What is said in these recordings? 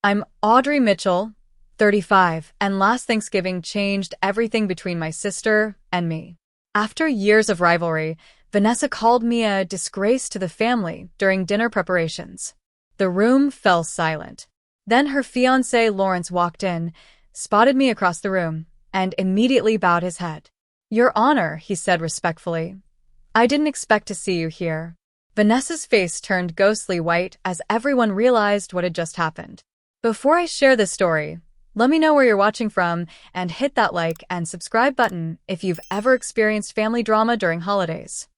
I'm Audrey Mitchell, 35, and last Thanksgiving changed everything between my sister and me. After years of rivalry, Vanessa called me a disgrace to the family during dinner preparations. The room fell silent. Then her fiancé Lawrence walked in, spotted me across the room, and immediately bowed his head. "Your Honor," he said respectfully. "I didn't expect to see you here." Vanessa's face turned ghostly white as everyone realized what had just happened. Before I share this story, let me know where you're watching from and hit that like and subscribe button if you've ever experienced family drama during holidays.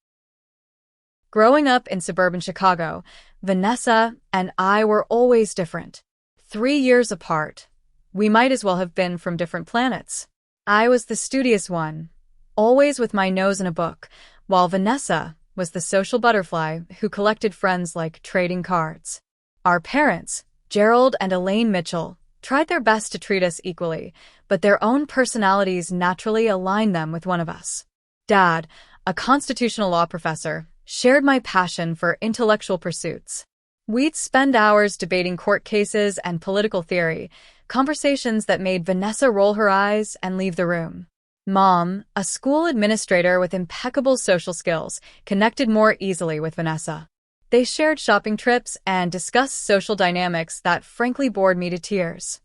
Growing up in suburban Chicago, Vanessa and I were always different. 3 years apart. We might as well have been from different planets. I was the studious one, always with my nose in a book, while Vanessa was the social butterfly who collected friends like trading cards. Our parents, Gerald and Elaine Mitchell, tried their best to treat us equally, but their own personalities naturally aligned them with one of us. Dad, a constitutional law professor, shared my passion for intellectual pursuits. We'd spend hours debating court cases and political theory, conversations that made Vanessa roll her eyes and leave the room. Mom, a school administrator with impeccable social skills, connected more easily with Vanessa. They shared shopping trips and discussed social dynamics that frankly bored me to tears.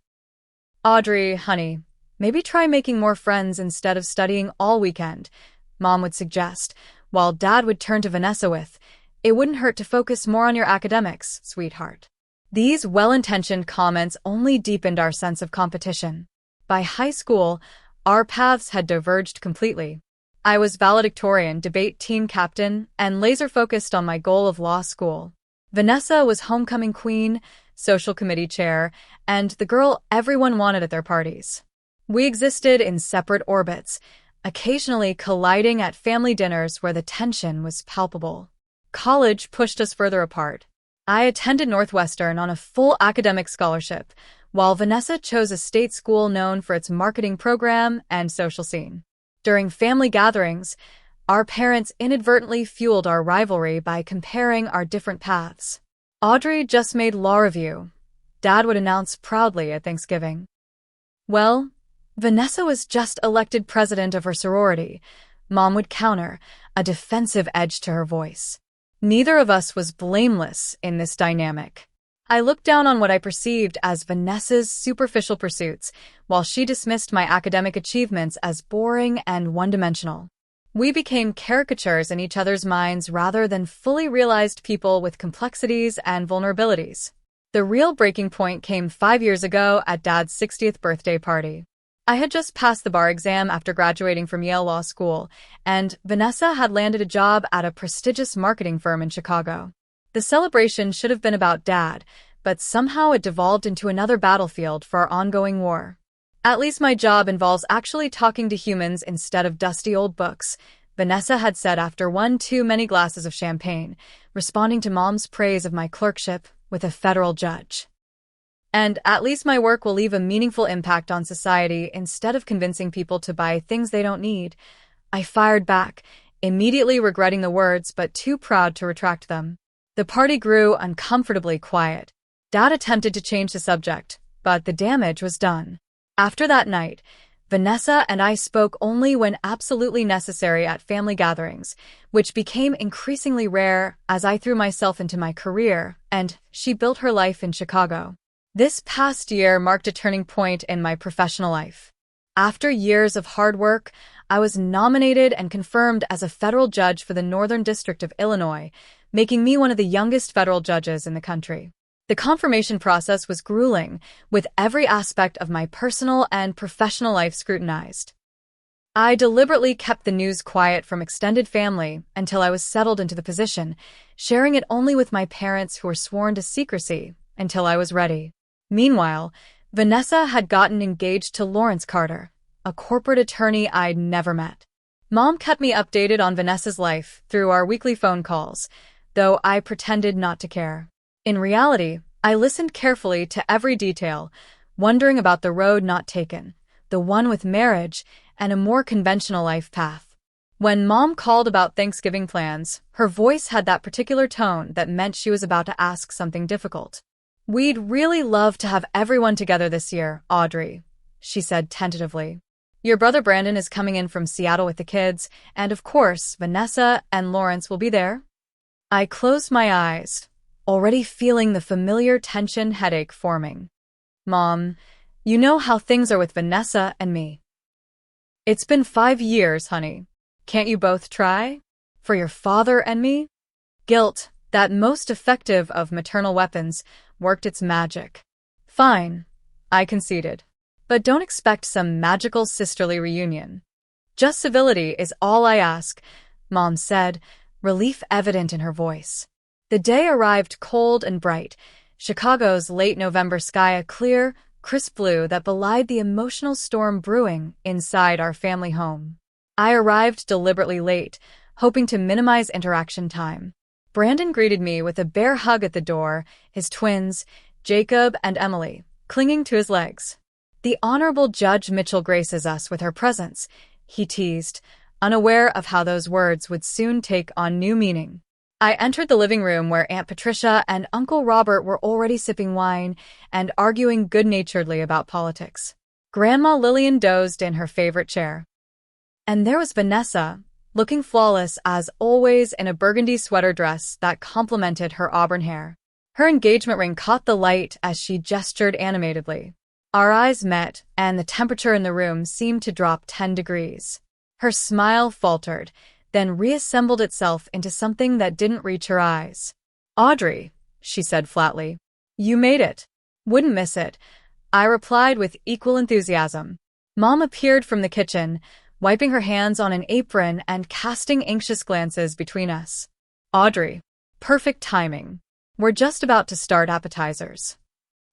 "Audrey, honey, maybe try making more friends instead of studying all weekend," Mom would suggest, while Dad would turn to Vanessa with, "It wouldn't hurt to focus more on your academics, sweetheart." These well-intentioned comments only deepened our sense of competition. By high school, our paths had diverged completely. I was valedictorian, debate team captain, and laser-focused on my goal of law school. Vanessa was homecoming queen, social committee chair, and the girl everyone wanted at their parties. We existed in separate orbits, occasionally colliding at family dinners where the tension was palpable. College pushed us further apart. I attended Northwestern on a full academic scholarship, while Vanessa chose a state school known for its marketing program and social scene. During family gatherings, our parents inadvertently fueled our rivalry by comparing our different paths. "Audrey just made law review," Dad would announce proudly at Thanksgiving. "Well, Vanessa was just elected president of her sorority," Mom would counter, a defensive edge to her voice. Neither of us was blameless in this dynamic. I looked down on what I perceived as Vanessa's superficial pursuits, while she dismissed my academic achievements as boring and one-dimensional. We became caricatures in each other's minds rather than fully realized people with complexities and vulnerabilities. The real breaking point came 5 years ago at Dad's 60th birthday party. I had just passed the bar exam after graduating from Yale Law School, and Vanessa had landed a job at a prestigious marketing firm in Chicago. The celebration should have been about Dad, but somehow it devolved into another battlefield for our ongoing war. "At least my job involves actually talking to humans instead of dusty old books," Vanessa had said after one too many glasses of champagne, responding to Mom's praise of my clerkship with a federal judge. "And at least my work will leave a meaningful impact on society instead of convincing people to buy things they don't need," I fired back, immediately regretting the words but too proud to retract them. The party grew uncomfortably quiet. Dad attempted to change the subject, but the damage was done. After that night, Vanessa and I spoke only when absolutely necessary at family gatherings, which became increasingly rare as I threw myself into my career and she built her life in Chicago. This past year marked a turning point in my professional life. After years of hard work, I was nominated and confirmed as a federal judge for the Northern District of Illinois, making me one of the youngest federal judges in the country. The confirmation process was grueling, with every aspect of my personal and professional life scrutinized. I deliberately kept the news quiet from extended family until I was settled into the position, sharing it only with my parents who were sworn to secrecy until I was ready. Meanwhile, Vanessa had gotten engaged to Lawrence Carter, a corporate attorney I'd never met. Mom kept me updated on Vanessa's life through our weekly phone calls, though I pretended not to care. In reality, I listened carefully to every detail, wondering about the road not taken, the one with marriage, and a more conventional life path. When Mom called about Thanksgiving plans, her voice had that particular tone that meant she was about to ask something difficult. We'd really love to have everyone together this year, Audrey, she said tentatively. Your brother Brandon is coming in from Seattle with the kids, and of course, Vanessa and Lawrence will be there. I closed my eyes, already feeling the familiar tension headache forming. Mom, you know how things are with Vanessa and me. It's been 5 years, honey. Can't you both try? For your father and me? Guilt, that most effective of maternal weapons, worked its magic. Fine, I conceded. But don't expect some magical sisterly reunion. Just civility is all I ask, Mom said, relief evident in her voice. The day arrived cold and bright, Chicago's late November sky a clear, crisp blue that belied the emotional storm brewing inside our family home. I arrived deliberately late, hoping to minimize interaction time. Brandon greeted me with a bear hug at the door, his twins, Jacob and Emily, clinging to his legs. The Honorable Judge Mitchell graces us with her presence, he teased, unaware of how those words would soon take on new meaning. I entered the living room where Aunt Patricia and Uncle Robert were already sipping wine and arguing good-naturedly about politics. Grandma Lillian dozed in her favorite chair. And there was Vanessa, looking flawless as always in a burgundy sweater dress that complemented her auburn hair. Her engagement ring caught the light as she gestured animatedly. Our eyes met, and the temperature in the room seemed to drop 10 degrees. Her smile faltered, then reassembled itself into something that didn't reach her eyes. Audrey, she said flatly. You made it. Wouldn't miss it, I replied with equal enthusiasm. Mom appeared from the kitchen, wiping her hands on an apron and casting anxious glances between us. Audrey, perfect timing. We're just about to start appetizers.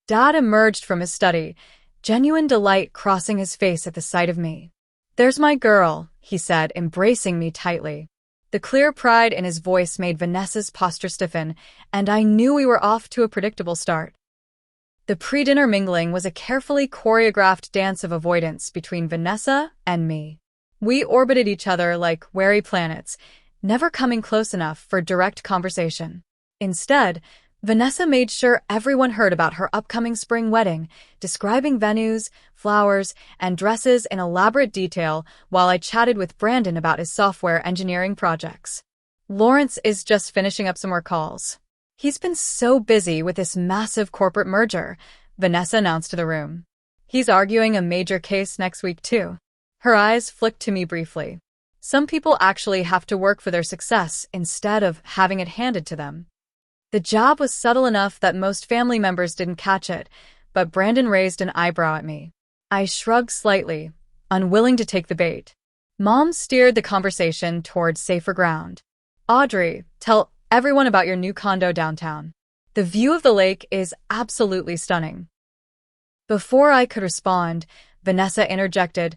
Dad emerged from his study, genuine delight crossing his face at the sight of me. There's my girl, he said, embracing me tightly. The clear pride in his voice made Vanessa's posture stiffen, and I knew we were off to a predictable start. The pre-dinner mingling was a carefully choreographed dance of avoidance between Vanessa and me. We orbited each other like wary planets, never coming close enough for direct conversation. Instead, Vanessa made sure everyone heard about her upcoming spring wedding, describing venues, flowers, and dresses in elaborate detail while I chatted with Brandon about his software engineering projects. Lawrence is just finishing up some more calls. He's been so busy with this massive corporate merger, Vanessa announced to the room. He's arguing a major case next week, too. Her eyes flicked to me briefly. Some people actually have to work for their success instead of having it handed to them. The jab was subtle enough that most family members didn't catch it, but Brandon raised an eyebrow at me. I shrugged slightly, unwilling to take the bait. Mom steered the conversation towards safer ground. Audrey, tell everyone about your new condo downtown. The view of the lake is absolutely stunning. Before I could respond, Vanessa interjected,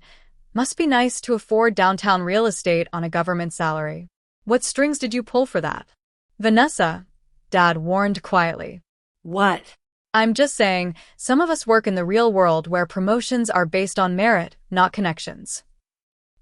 Must be nice to afford downtown real estate on a government salary. What strings did you pull for that? Vanessa, Dad warned quietly. What? I'm just saying, some of us work in the real world where promotions are based on merit, not connections.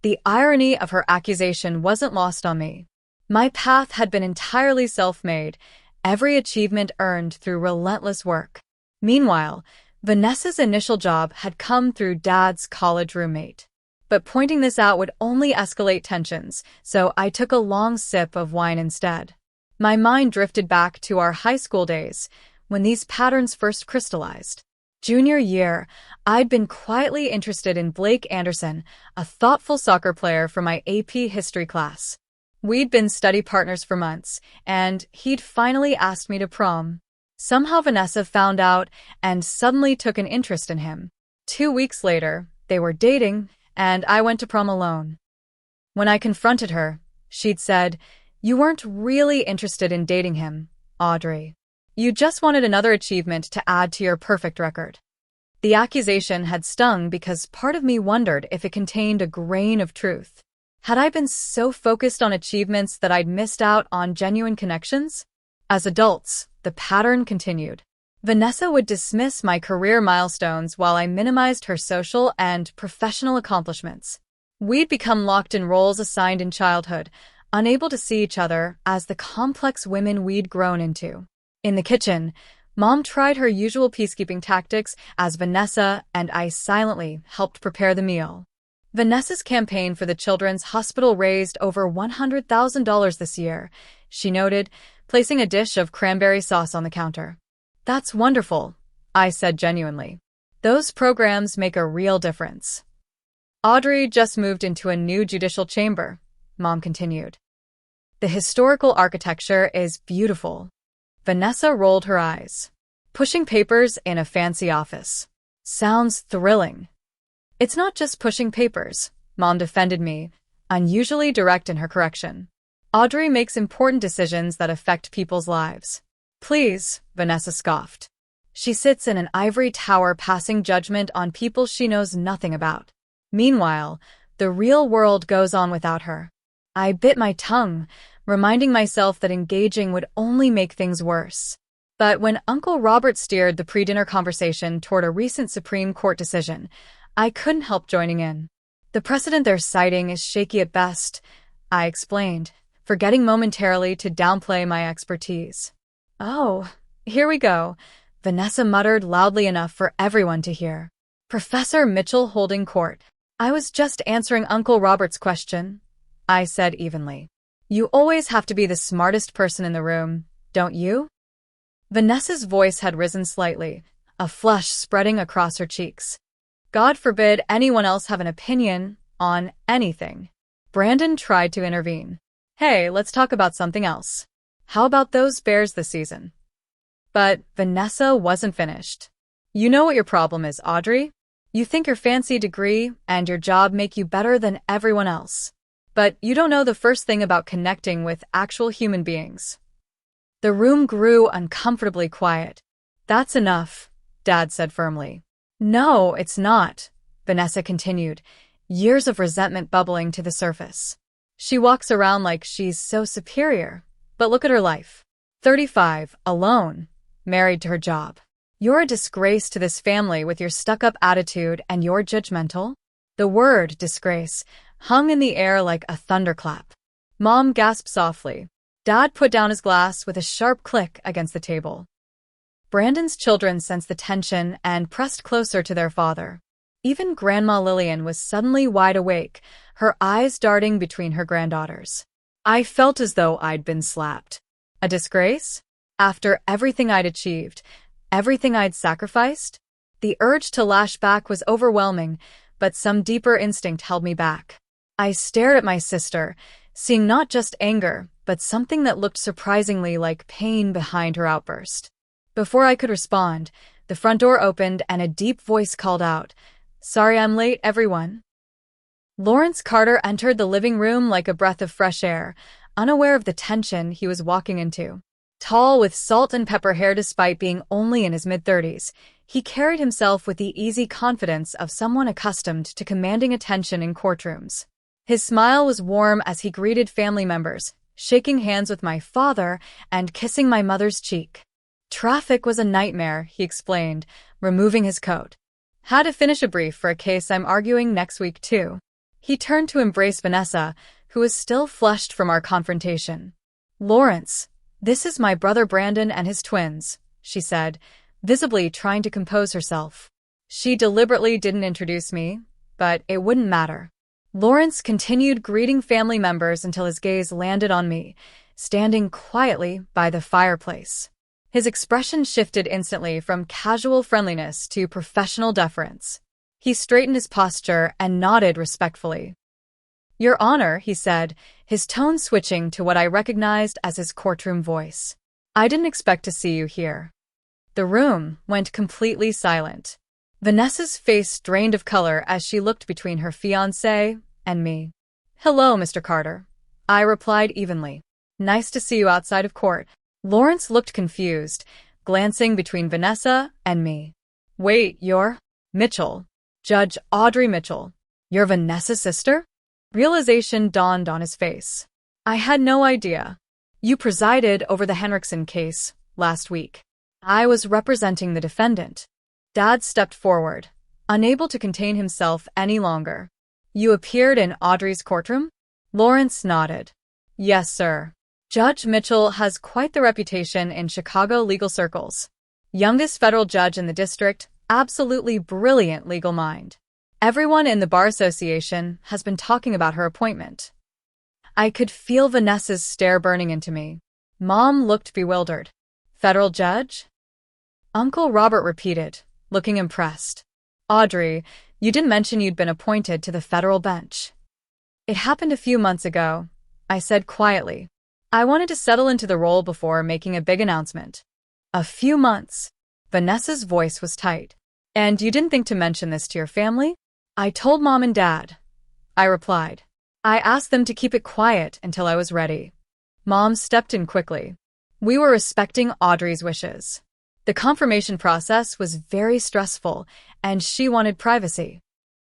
The irony of her accusation wasn't lost on me. My path had been entirely self-made, every achievement earned through relentless work. Meanwhile, Vanessa's initial job had come through Dad's college roommate. But pointing this out would only escalate tensions, so I took a long sip of wine instead. My mind drifted back to our high school days, when these patterns first crystallized. Junior year, I'd been quietly interested in Blake Anderson, a thoughtful soccer player from my AP history class. We'd been study partners for months, and he'd finally asked me to prom. Somehow Vanessa found out and suddenly took an interest in him. 2 weeks later, they were dating, and I went to prom alone. When I confronted her, she'd said, You weren't really interested in dating him, Audrey. You just wanted another achievement to add to your perfect record. The accusation had stung because part of me wondered if it contained a grain of truth. Had I been so focused on achievements that I'd missed out on genuine connections? As adults, the pattern continued. Vanessa would dismiss my career milestones while I minimized her social and professional accomplishments. We'd become locked in roles assigned in childhood, unable to see each other as the complex women we'd grown into. In the kitchen, Mom tried her usual peacekeeping tactics as Vanessa and I silently helped prepare the meal. Vanessa's campaign for the children's hospital raised over $100,000 this year, she noted, placing a dish of cranberry sauce on the counter. That's wonderful, I said genuinely. Those programs make a real difference. Audrey just moved into a new judicial chamber, Mom continued. The historical architecture is beautiful. Vanessa rolled her eyes. Pushing papers in a fancy office. Sounds thrilling. It's not just pushing papers, Mom defended me, unusually direct in her correction. Audrey makes important decisions that affect people's lives. Please, Vanessa scoffed. She sits in an ivory tower passing judgment on people she knows nothing about. Meanwhile, the real world goes on without her. I bit my tongue, reminding myself that engaging would only make things worse. But when Uncle Robert steered the pre-dinner conversation toward a recent Supreme Court decision, I couldn't help joining in. The precedent they're citing is shaky at best, I explained, forgetting momentarily to downplay my expertise. Oh, here we go, Vanessa muttered loudly enough for everyone to hear. Professor Mitchell holding court. I was just answering Uncle Robert's question, I said evenly. You always have to be the smartest person in the room, don't you? Vanessa's voice had risen slightly, a flush spreading across her cheeks. God forbid anyone else have an opinion on anything. Brandon tried to intervene. Hey, let's talk about something else. How about those Bears this season? But Vanessa wasn't finished. You know what your problem is, Audrey? You think your fancy degree and your job make you better than everyone else. But you don't know the first thing about connecting with actual human beings. The room grew uncomfortably quiet. That's enough, Dad said firmly. No, it's not, Vanessa continued, years of resentment bubbling to the surface. She walks around like she's so superior, but look at her life. 35, alone, married to her job. You're a disgrace to this family with your stuck-up attitude and you're judgmental? The word disgrace hung in the air like a thunderclap. Mom gasped softly. Dad put down his glass with a sharp click against the table. Brandon's children sensed the tension and pressed closer to their father. Even Grandma Lillian was suddenly wide awake, her eyes darting between her granddaughters. I felt as though I'd been slapped. A disgrace? After everything I'd achieved, everything I'd sacrificed? The urge to lash back was overwhelming, but some deeper instinct held me back. I stared at my sister, seeing not just anger, but something that looked surprisingly like pain behind her outburst. Before I could respond, the front door opened and a deep voice called out, "Sorry I'm late, everyone." Lawrence Carter entered the living room like a breath of fresh air, unaware of the tension he was walking into. Tall with salt and pepper hair despite being only in his mid-30s, he carried himself with the easy confidence of someone accustomed to commanding attention in courtrooms. His smile was warm as he greeted family members, shaking hands with my father and kissing my mother's cheek. Traffic was a nightmare, he explained, removing his coat. Had to finish a brief for a case I'm arguing next week too. He turned to embrace Vanessa, who was still flushed from our confrontation. Lawrence, this is my brother Brandon and his twins, she said, visibly trying to compose herself. She deliberately didn't introduce me, but it wouldn't matter. Lawrence continued greeting family members until his gaze landed on me, standing quietly by the fireplace. His expression shifted instantly from casual friendliness to professional deference. He straightened his posture and nodded respectfully. Your Honor, he said, his tone switching to what I recognized as his courtroom voice. I didn't expect to see you here. The room went completely silent. Vanessa's face drained of color as she looked between her fiancé and me. Hello, Mr. Carter, I replied evenly. Nice to see you outside of court. Lawrence looked confused, glancing between Vanessa and me. Wait, you're Mitchell, Judge Audrey Mitchell. You're Vanessa's sister? Realization dawned on his face. I had no idea. You presided over the Henriksen case last week. I was representing the defendant. Dad stepped forward, unable to contain himself any longer. You appeared in Audrey's courtroom? Lawrence nodded. Yes, sir. Judge Mitchell has quite the reputation in Chicago legal circles. youngest federal judge in the district, absolutely brilliant legal mind. Everyone in the Bar Association has been talking about her appointment. I could feel Vanessa's stare burning into me. Mom looked bewildered. Federal judge? Uncle Robert repeated, looking impressed. Audrey, you didn't mention you'd been appointed to the federal bench. It happened a few months ago, I said quietly. I wanted to settle into the role before making a big announcement. A few months. Vanessa's voice was tight. And you didn't think to mention this to your family? I told Mom and Dad. I replied. I asked them to keep it quiet until I was ready. Mom stepped in quickly. We were respecting Audrey's wishes. The confirmation process was very stressful, and she wanted privacy.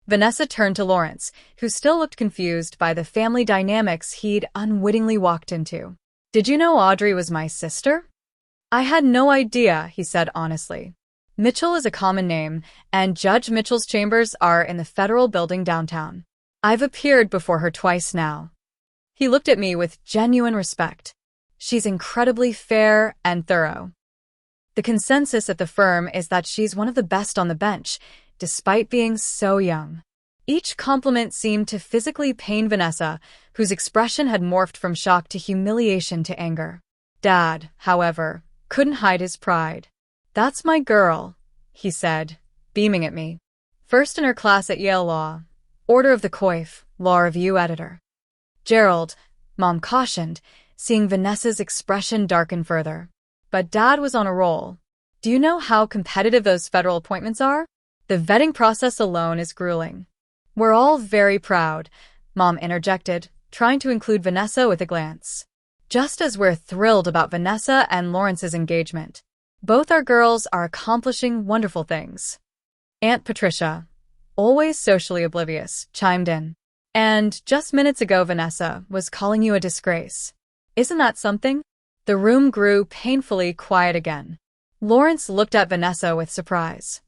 Vanessa turned to Lawrence, who still looked confused by the family dynamics he'd unwittingly walked into. Did you know Audrey was my sister? I had no idea, he said honestly. Mitchell is a common name, and Judge Mitchell's chambers are in the federal building downtown. I've appeared before her twice now. He looked at me with genuine respect. She's incredibly fair and thorough. The consensus at the firm is that she's one of the best on the bench, despite being so young. Each compliment seemed to physically pain Vanessa, whose expression had morphed from shock to humiliation to anger. Dad, however, couldn't hide his pride. That's my girl, he said, beaming at me. First in her class at Yale Law. Order of the Coif, Law Review editor. Gerald, Mom cautioned, seeing Vanessa's expression darken further. But Dad was on a roll. Do you know how competitive those federal appointments are? The vetting process alone is grueling. We're all very proud, Mom interjected, trying to include Vanessa with a glance. Just as we're thrilled about Vanessa and Lawrence's engagement. Both our girls are accomplishing wonderful things. Aunt Patricia, always socially oblivious, chimed in. And just minutes ago Vanessa was calling you a disgrace. Isn't that something? The room grew painfully quiet again. Lawrence looked at Vanessa with surprise.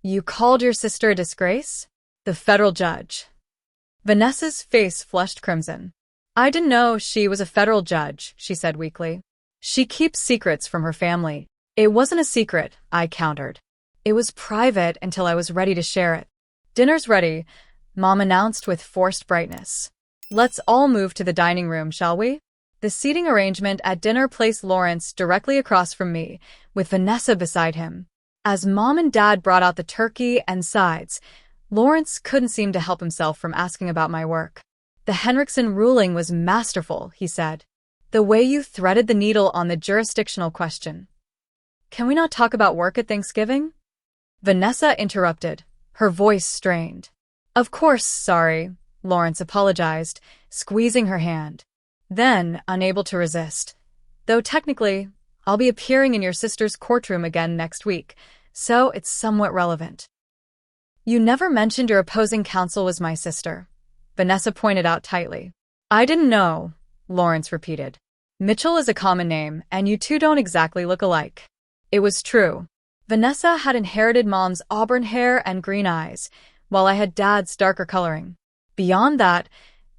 You called your sister a disgrace? The federal judge. Vanessa's face flushed crimson. I didn't know she was a federal judge, she said weakly. She keeps secrets from her family. It wasn't a secret, I countered. It was private until I was ready to share it. Dinner's ready, Mom announced with forced brightness. Let's all move to the dining room, shall we? The seating arrangement at dinner placed Lawrence directly across from me, with Vanessa beside him. As Mom and Dad brought out the turkey and sides, Lawrence couldn't seem to help himself from asking about my work. The Henriksen ruling was masterful, he said. The way you threaded the needle on the jurisdictional question. Can we not talk about work at Thanksgiving? Vanessa interrupted, her voice strained. Of course, sorry, Lawrence apologized, squeezing her hand. Then, unable to resist. Though technically, I'll be appearing in your sister's courtroom again next week, so it's somewhat relevant. You never mentioned your opposing counsel was my sister, Vanessa pointed out tightly. I didn't know, Lawrence repeated. Mitchell is a common name, and you two don't exactly look alike. It was true. Vanessa had inherited Mom's auburn hair and green eyes, while I had Dad's darker coloring. Beyond that,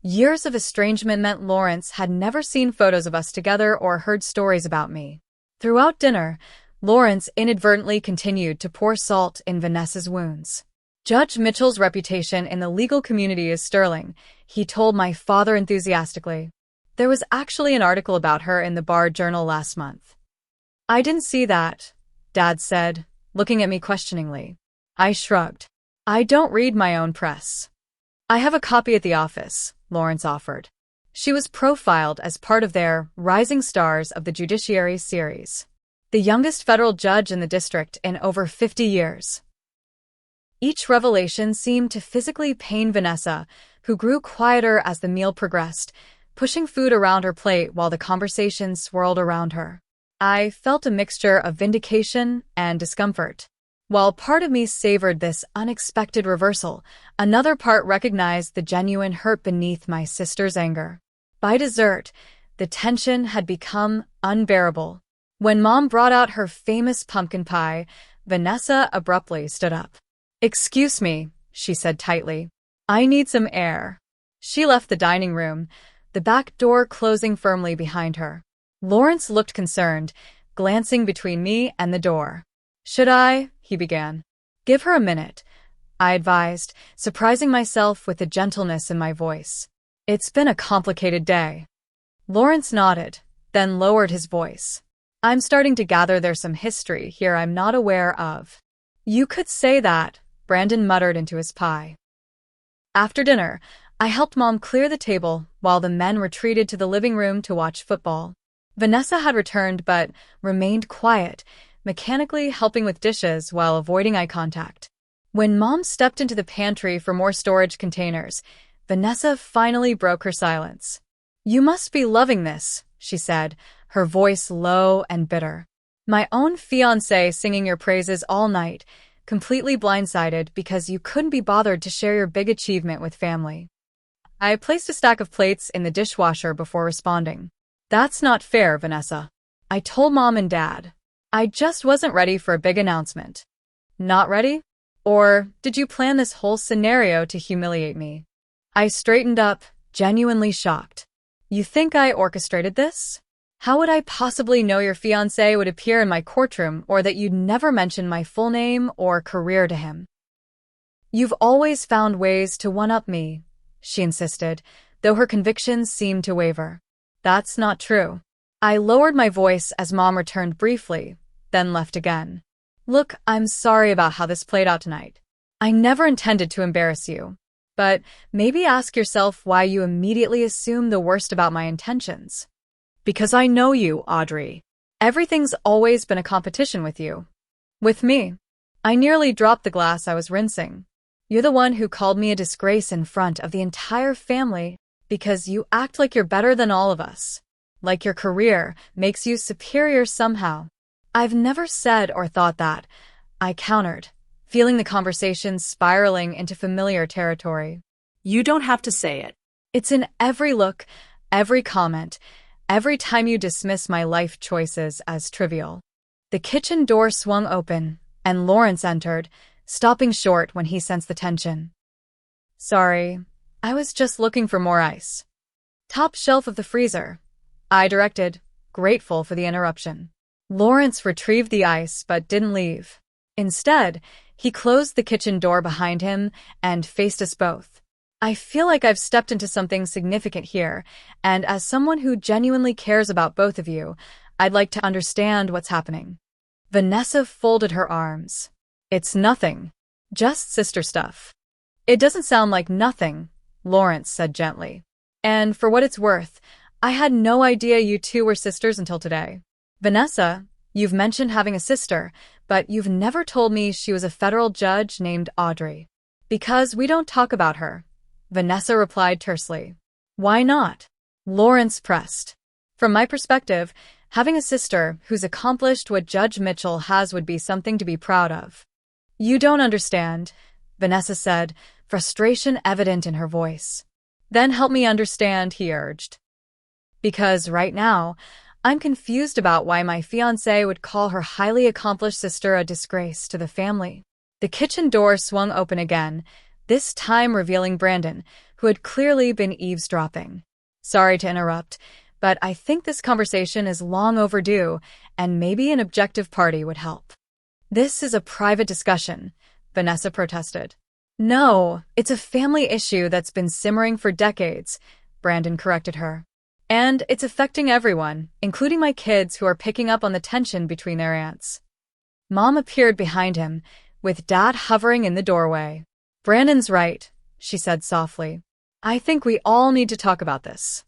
years of estrangement meant Lawrence had never seen photos of us together or heard stories about me. Throughout dinner, Lawrence inadvertently continued to pour salt in Vanessa's wounds. Judge Mitchell's reputation in the legal community is sterling, he told my father enthusiastically. There was actually an article about her in the Bar Journal last month. I didn't see that, Dad said, looking at me questioningly. I shrugged. I don't read my own press. I have a copy at the office, Lawrence offered. She was profiled as part of their Rising Stars of the Judiciary series, the youngest federal judge in the district in over 50 years. Each revelation seemed to physically pain Vanessa, who grew quieter as the meal progressed, pushing food around her plate while the conversation swirled around her. I felt a mixture of vindication and discomfort. While part of me savored this unexpected reversal, another part recognized the genuine hurt beneath my sister's anger. By dessert, the tension had become unbearable. When Mom brought out her famous pumpkin pie, Vanessa abruptly stood up. Excuse me, she said tightly. I need some air. She left the dining room, the back door closing firmly behind her. Lawrence looked concerned, glancing between me and the door. Should I? He began. Give her a minute, I advised, surprising myself with the gentleness in my voice. It's been a complicated day. Lawrence nodded, then lowered his voice. I'm starting to gather there's some history here I'm not aware of. You could say that, Brandon muttered into his pie. After dinner, I helped Mom clear the table while the men retreated to the living room to watch football. Vanessa had returned but remained quiet, mechanically helping with dishes while avoiding eye contact. When Mom stepped into the pantry for more storage containers, Vanessa finally broke her silence. You must be loving this, she said, her voice low and bitter. My own fiancé singing your praises all night, completely blindsided because you couldn't be bothered to share your big achievement with family. I placed a stack of plates in the dishwasher before responding. That's not fair, Vanessa. I told Mom and Dad. I just wasn't ready for a big announcement. Not ready? Or did you plan this whole scenario to humiliate me? I straightened up, genuinely shocked. You think I orchestrated this? How would I possibly know your fiancé would appear in my courtroom or that you'd never mention my full name or career to him? You've always found ways to one-up me, she insisted, though her convictions seemed to waver. That's not true. I lowered my voice as Mom returned briefly, then left again. Look, I'm sorry about how this played out tonight. I never intended to embarrass you. But maybe ask yourself why you immediately assume the worst about my intentions. Because I know you, Audrey. Everything's always been a competition with you. With me. I nearly dropped the glass I was rinsing. You're the one who called me a disgrace in front of the entire family because you act like you're better than all of us. Like your career makes you superior somehow. I've never said or thought that, I countered, feeling the conversation spiraling into familiar territory. You don't have to say it. It's in every look, every comment, every time you dismiss my life choices as trivial. The kitchen door swung open, and Lawrence entered, stopping short when he sensed the tension. Sorry, I was just looking for more ice. Top shelf of the freezer, I directed, grateful for the interruption. Lawrence retrieved the ice but didn't leave. Instead, he closed the kitchen door behind him and faced us both. I feel like I've stepped into something significant here, and as someone who genuinely cares about both of you, I'd like to understand what's happening. Vanessa folded her arms. It's nothing. Just sister stuff. It doesn't sound like nothing, Lawrence said gently. And for what it's worth, I had no idea you two were sisters until today. Vanessa, you've mentioned having a sister, but you've never told me she was a federal judge named Audrey. Because we don't talk about her, Vanessa replied tersely. Why not? Lawrence pressed. From my perspective, having a sister who's accomplished what Judge Mitchell has would be something to be proud of. You don't understand, Vanessa said, frustration evident in her voice. Then help me understand, he urged. Because right now, I'm confused about why my fiancé would call her highly accomplished sister a disgrace to the family. The kitchen door swung open again, this time revealing Brandon, who had clearly been eavesdropping. Sorry to interrupt, but I think this conversation is long overdue, and maybe an objective party would help. This is a private discussion, Vanessa protested. No, it's a family issue that's been simmering for decades, Brandon corrected her. And it's affecting everyone, including my kids who are picking up on the tension between their aunts. Mom appeared behind him, with Dad hovering in the doorway. Brandon's right, she said softly. I think we all need to talk about this.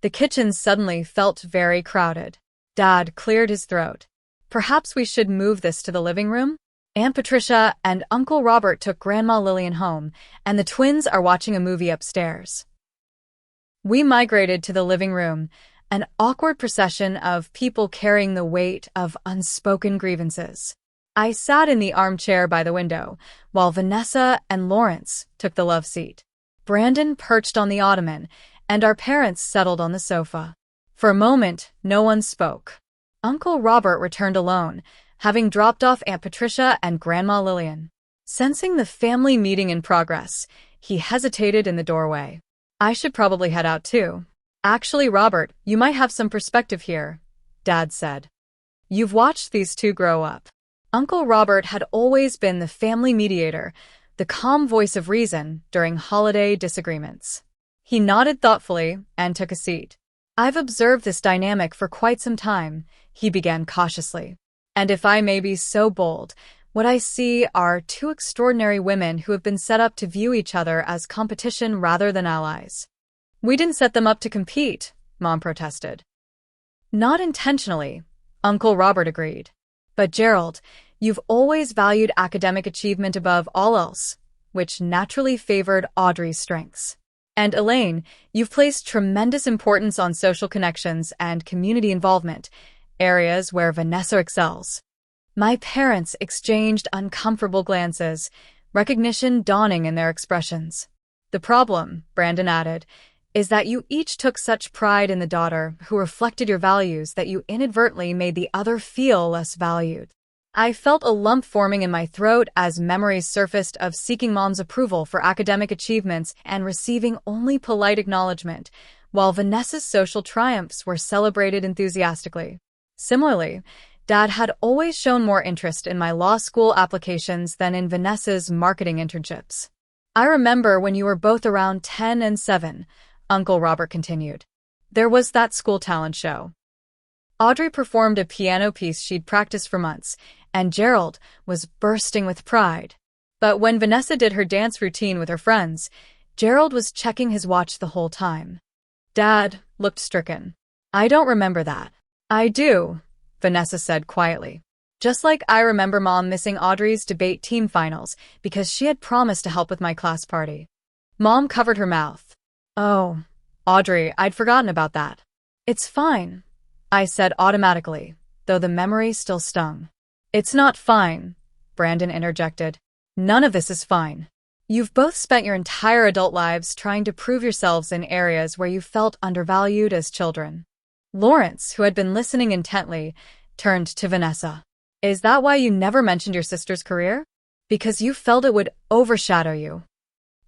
The kitchen suddenly felt very crowded. Dad cleared his throat. Perhaps we should move this to the living room? Aunt Patricia and Uncle Robert took Grandma Lillian home, and the twins are watching a movie upstairs. We migrated to the living room, an awkward procession of people carrying the weight of unspoken grievances. I sat in the armchair by the window, while Vanessa and Lawrence took the love seat. Brandon perched on the ottoman, and our parents settled on the sofa. For a moment, no one spoke. Uncle Robert returned alone, having dropped off Aunt Patricia and Grandma Lillian. Sensing the family meeting in progress, he hesitated in the doorway. I should probably head out too. Actually, Robert, you might have some perspective here, Dad said. You've watched these two grow up. Uncle Robert had always been the family mediator, the calm voice of reason during holiday disagreements. He nodded thoughtfully and took a seat. "I've observed this dynamic for quite some time," he began cautiously. "And if I may be so bold, what I see are two extraordinary women who have been set up to view each other as competition rather than allies." "We didn't set them up to compete," Mom protested. "Not intentionally," Uncle Robert agreed. "But Gerald, you've always valued academic achievement above all else, which naturally favored Audrey's strengths. And Elaine, you've placed tremendous importance on social connections and community involvement, areas where Vanessa excels." My parents exchanged uncomfortable glances, recognition dawning in their expressions. "The problem," Brandon added, "is that you each took such pride in the daughter who reflected your values that you inadvertently made the other feel less valued." I felt a lump forming in my throat as memories surfaced of seeking Mom's approval for academic achievements and receiving only polite acknowledgement, while Vanessa's social triumphs were celebrated enthusiastically. Similarly, Dad had always shown more interest in my law school applications than in Vanessa's marketing internships. "I remember when you were both around 10 and 7, Uncle Robert continued. "There was that school talent show. Audrey performed a piano piece she'd practiced for months, and Gerald was bursting with pride. But when Vanessa did her dance routine with her friends, Gerald was checking his watch the whole time." Dad looked stricken. "I don't remember that." "I do," Vanessa said quietly. "Just like I remember Mom missing Audrey's debate team finals because she had promised to help with my class party." Mom covered her mouth. "Oh, Audrey, I'd forgotten about that." "It's fine," I said automatically, though the memory still stung. "It's not fine," Brandon interjected. "None of this is fine. You've both spent your entire adult lives trying to prove yourselves in areas where you felt undervalued as children." Lawrence, who had been listening intently, turned to Vanessa. "Is that why you never mentioned your sister's career? Because you felt it would overshadow you?"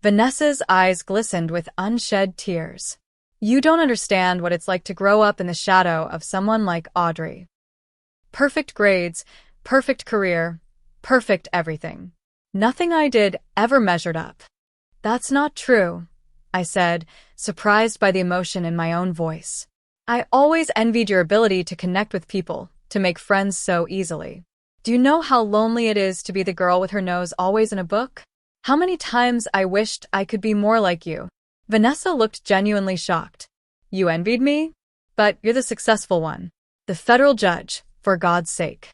Vanessa's eyes glistened with unshed tears. "You don't understand what it's like to grow up in the shadow of someone like Audrey. Perfect grades, perfect career, perfect everything. Nothing I did ever measured up." "That's not true," I said, surprised by the emotion in my own voice. "I always envied your ability to connect with people, to make friends so easily. Do you know how lonely it is to be the girl with her nose always in a book? How many times I wished I could be more like you." Vanessa looked genuinely shocked. "You envied me? But you're the successful one. The federal judge, for God's sake."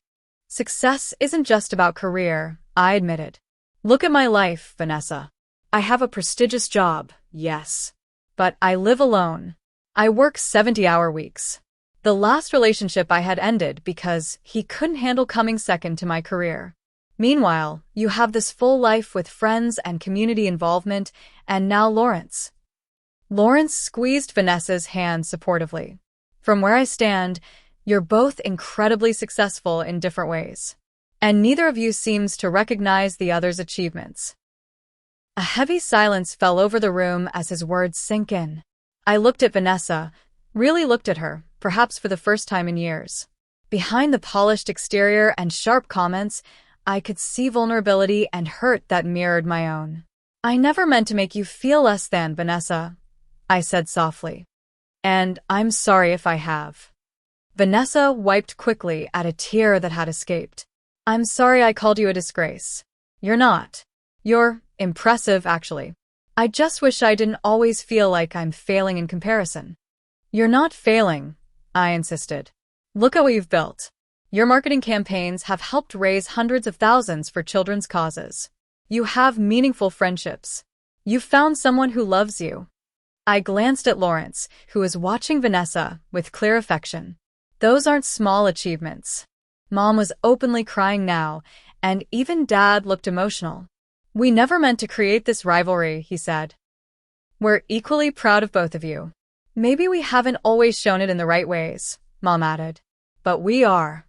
"Success isn't just about career," I admitted. "Look at my life, Vanessa. I have a prestigious job, yes. But I live alone. I work 70-hour weeks. The last relationship I had ended because he couldn't handle coming second to my career. Meanwhile, you have this full life with friends and community involvement, and now Lawrence." Lawrence squeezed Vanessa's hand supportively. "From where I stand, you're both incredibly successful in different ways. And neither of you seems to recognize the other's achievements." A heavy silence fell over the room as his words sank in. I looked at Vanessa, really looked at her, perhaps for the first time in years. Behind the polished exterior and sharp comments, I could see vulnerability and hurt that mirrored my own. "I never meant to make you feel less than, Vanessa," I said softly. "And I'm sorry if I have." Vanessa wiped quickly at a tear that had escaped. "I'm sorry I called you a disgrace. You're not. You're impressive, actually. I just wish I didn't always feel like I'm failing in comparison." "You're not failing," I insisted. "Look at what you've built. Your marketing campaigns have helped raise hundreds of thousands for children's causes. You have meaningful friendships. You've found someone who loves you." I glanced at Lawrence, who was watching Vanessa with clear affection. "Those aren't small achievements." Mom was openly crying now, and even Dad looked emotional. "We never meant to create this rivalry," he said. "We're equally proud of both of you. Maybe we haven't always shown it in the right ways," Mom added. "But we are."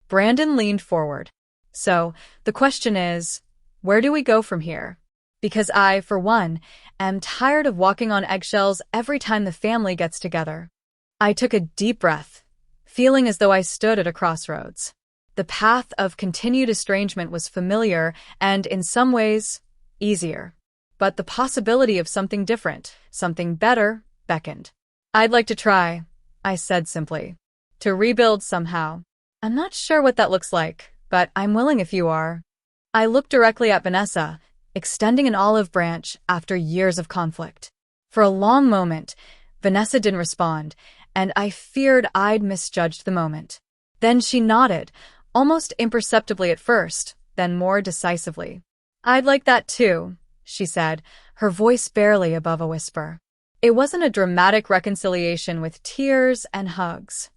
Brandon leaned forward. "So, the question is, where do we go from here? Because I, for one, am tired of walking on eggshells every time the family gets together." I took a deep breath, feeling as though I stood at a crossroads. The path of continued estrangement was familiar and, in some ways, easier. But the possibility of something different, something better, beckoned. "I'd like to try," I said simply. "To rebuild somehow. I'm not sure what that looks like, but I'm willing if you are." I looked directly at Vanessa, extending an olive branch after years of conflict. For a long moment, Vanessa didn't respond, and I feared I'd misjudged the moment. Then she nodded, almost imperceptibly at first, then more decisively. "I'd like that too," she said, her voice barely above a whisper. It wasn't a dramatic reconciliation with tears and hugs.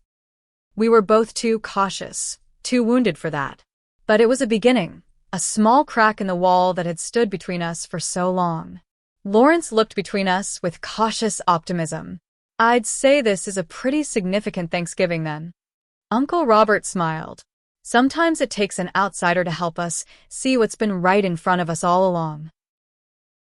We were both too cautious, too wounded for that. But it was a beginning, a small crack in the wall that had stood between us for so long. Lawrence looked between us with cautious optimism. "I'd say this is a pretty significant Thanksgiving then." Uncle Robert smiled. "Sometimes it takes an outsider to help us see what's been right in front of us all along."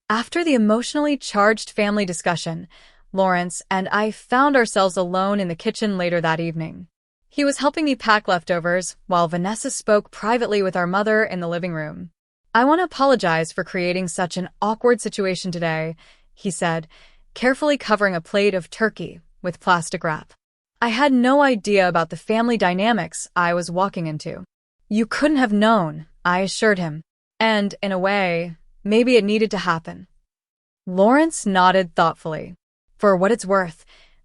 After the emotionally charged family discussion, Lawrence and I found ourselves alone in the kitchen later that evening. He was helping me pack leftovers, while Vanessa spoke privately with our mother in the living room. "I want to apologize for creating such an awkward situation today," he said, carefully covering a plate of turkey with plastic wrap. "I had no idea about the family dynamics I was walking into." "You couldn't have known," I assured him. "And, in a way, maybe it needed to happen." Lawrence nodded thoughtfully. "For what it's worth,